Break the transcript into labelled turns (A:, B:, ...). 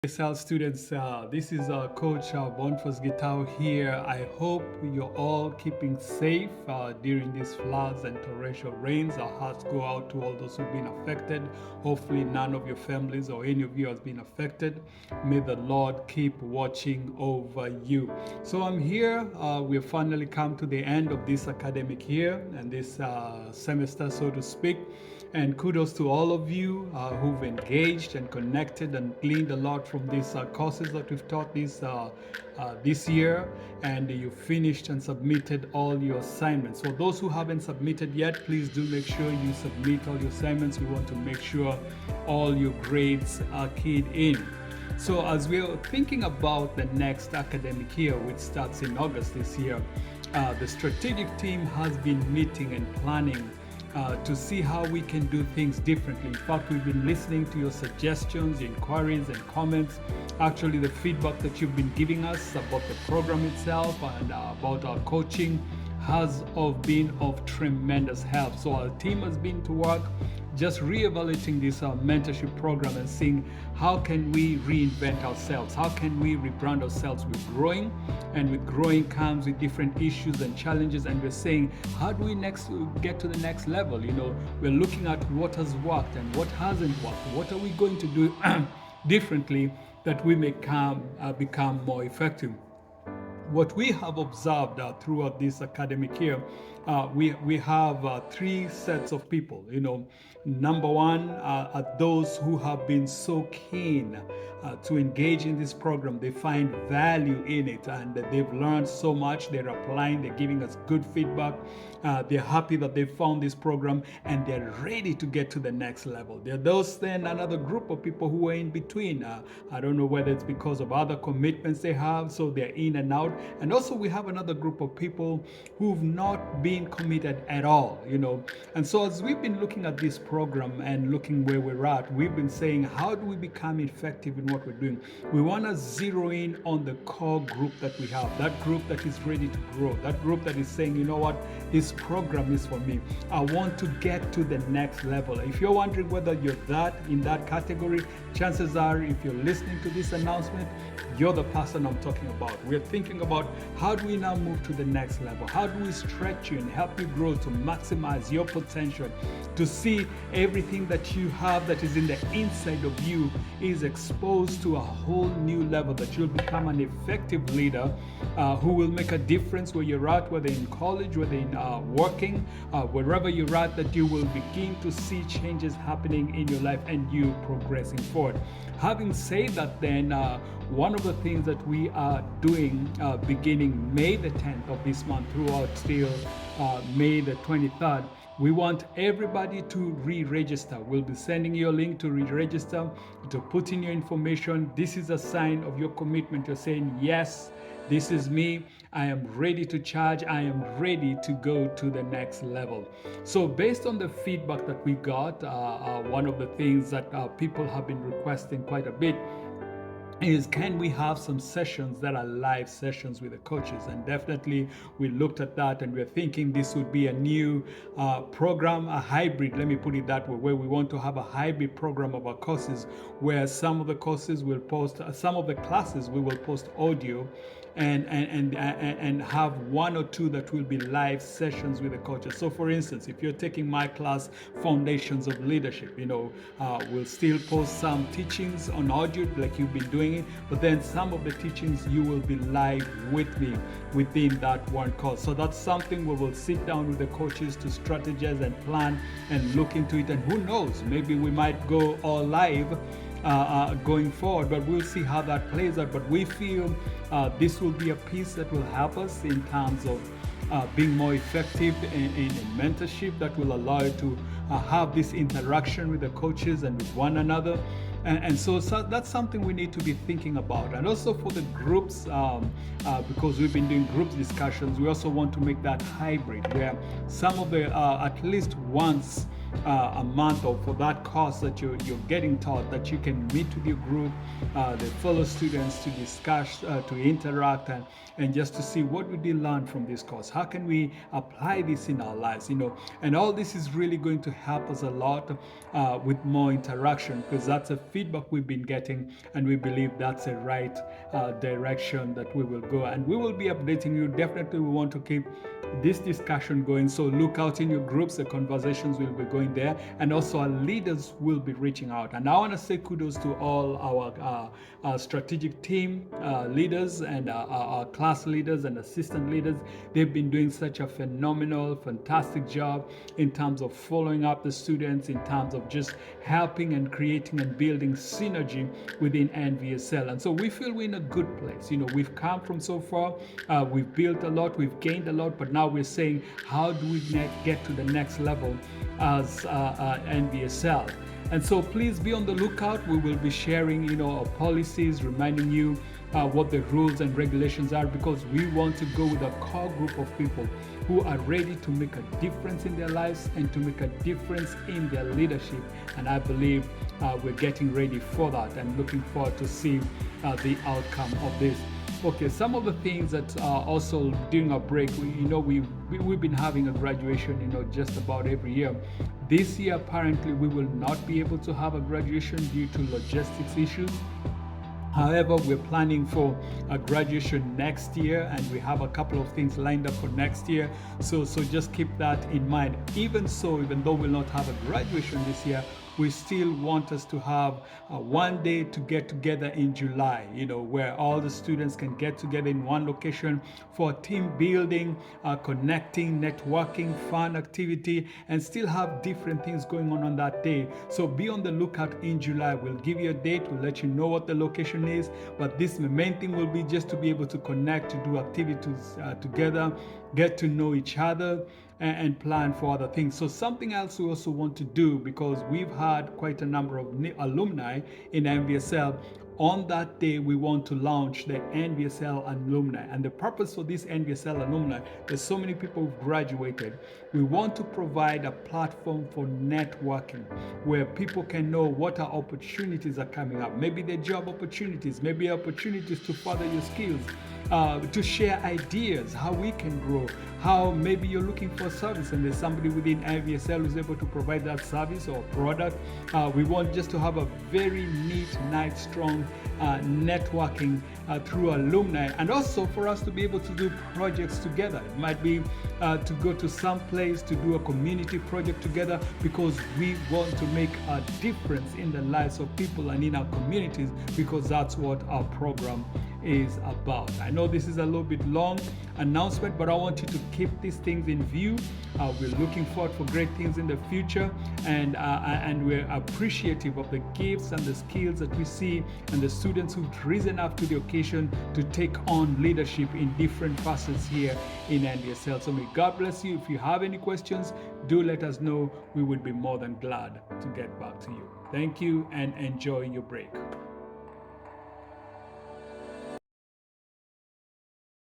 A: NVSL students, this is Coach Bonfos Gitao here. I hope you're all keeping safe during these floods and torrential rains. Our hearts go out to all those who've been affected. Hopefully, none of your families or any of you has been affected. May the Lord keep watching over you. So I'm here. We've finally come to the end of this academic year and this semester, so to speak. And kudos to all of you who've engaged and connected and gleaned a lot from these courses that we've taught this year. And you finished and submitted all your assignments. For those who haven't submitted yet, please do make sure you submit all your assignments. We want to make sure all your grades are keyed in. So as we're thinking about the next academic year, which starts in August this year, the strategic team has been meeting and planning to see how we can do things differently. In fact, we've been listening to your suggestions, inquiries, and comments. Actually, the feedback that you've been giving us about the program itself and about our coaching has been of tremendous help. So our team has been to work just re-evaluating this mentorship program and seeing how can we reinvent ourselves, how can we rebrand ourselves. We're growing, and with growing comes with different issues and challenges, and we're saying how do we next get to the next level. We're looking at what has worked and what hasn't worked. What are we going to do differently that we may become more effective. What we have observed throughout this academic year, we have three sets of people. Number one are those who have been so keen to engage in this program. They find value in it, and they've learned so much. They're applying, they're giving us good feedback. They're happy that they found this program, and they're ready to get to the next level. There are those then another group of people who are in between. I don't know whether it's because of other commitments they have, so they're in and out. And also we have another group of people who've not been committed at all. And so as we've been looking at this program and looking where we're at, we've been saying, how do we become effective in what we're doing? We want to zero in on the core group that we have, that group that is ready to grow, that group that is saying, you know what, this program is for me. I want to get to the next level. If you're wondering whether you're in that category, chances are, if you're listening to this announcement, you're the person I'm talking about. We're thinking about how do we now move to the next level? How do we stretch you and help you grow to maximize your potential, to see everything that you have that is in the inside of you is exposed to a whole new level, that you'll become an effective leader who will make a difference where you're at, whether in college, whether in working, wherever you're at, that you will begin to see changes happening in your life and you progressing forward. Having said that, then one of the things that we are doing beginning May the 10th of this month throughout till May the 23rd, we want everybody to re-register. We'll be sending you a link to re-register, to put in your information. This is a sign of your commitment. You're saying, yes, this is me. I am ready to charge. I am ready to go to the next level. So based on the feedback that we got, one of the things that people have been requesting quite a bit is, can we have some sessions that are live sessions with the coaches? And definitely we looked at that, and we're thinking this would be a new program, a hybrid, let me put it that way, where we want to have a hybrid program of our courses, where some of the courses will post, some of the classes we will post audio, and have one or two that will be live sessions with the coaches. So for instance, if you're taking my class, Foundations of Leadership, we'll still post some teachings on audio like you've been doing it, but then some of the teachings you will be live with me within that one course. So that's something we will sit down with the coaches to strategize and plan and look into it. And who knows, maybe we might go all live going forward, but we'll see how that plays out. But we feel this will be a piece that will help us in terms of being more effective in mentorship, that will allow you to have this interaction with the coaches and with one another. And so that's something we need to be thinking about. And also for the groups, because we've been doing group discussions, we also want to make that hybrid, where some of the, at least once a month, or for that course that you're getting taught, that you can meet with your group, the fellow students, to discuss, to interact, and just to see what we did learn from this course. How can we apply this in our lives? And all this is really going to help us a lot with more interaction, because that's a feedback we've been getting, and we believe that's a right direction that we will go. And we will be updating you. Definitely, we want to keep this discussion going. So look out in your groups. The conversations will be going there, and also our leaders will be reaching out. And I want to say kudos to all our strategic team leaders and our class leaders and assistant leaders. They've been doing such a phenomenal, fantastic job in terms of following up the students, in terms of just helping and creating and building synergy within NVSL. And so we feel we're in a good place. We've come from so far, we've built a lot, we've gained a lot, but now we're saying, how do we get to the next level as NVSL? And so please be on the lookout. We will be sharing, our policies, reminding you what the rules and regulations are, because we want to go with a core group of people who are ready to make a difference in their lives and to make a difference in their leadership. And I believe we're getting ready for that, and looking forward to see the outcome of this. Okay, some of the things that also during our break, we've been having a graduation, just about every year. This year, apparently, we will not be able to have a graduation due to logistics issues. However, we're planning for a graduation next year, and we have a couple of things lined up for next year. So just keep that in mind. Even though we'll not have a graduation this year, we still want us to have one day to get together in July, where all the students can get together in one location for team building, connecting, networking, fun activity, and still have different things going on that day. So be on the lookout in July. We'll give you a date. We'll let you know what the location is. But the main thing will be just to be able to connect, to do activities together, get to know each other, and plan for other things. So something else we also want to do, because we've had quite a number of alumni in NVSL, on that day we want to launch the NVSL alumni. And the purpose for this NVSL alumni, there's so many people who've graduated. We want to provide a platform for networking, where people can know what our opportunities are coming up. Maybe they're job opportunities, maybe opportunities to further your skills, to share ideas, how we can grow, how maybe you're looking for a service and there's somebody within NVSL who's able to provide that service or product. We want just to have a very neat, nice, strong networking through alumni, and also for us to be able to do projects together. It might be to go to some place to do a community project together, because we want to make a difference in the lives of people and in our communities, because that's what our program is about. I know this is a little bit long announcement, but I want you to keep these things in view. We're looking forward for great things in the future, and we're appreciative of the gifts and the skills that we see, and the students who've risen up to the occasion to take on leadership in different facets here in NVSL. So may God bless you. If you have any questions, do let us know. We would be more than glad to get back to you. Thank you, and enjoy your break.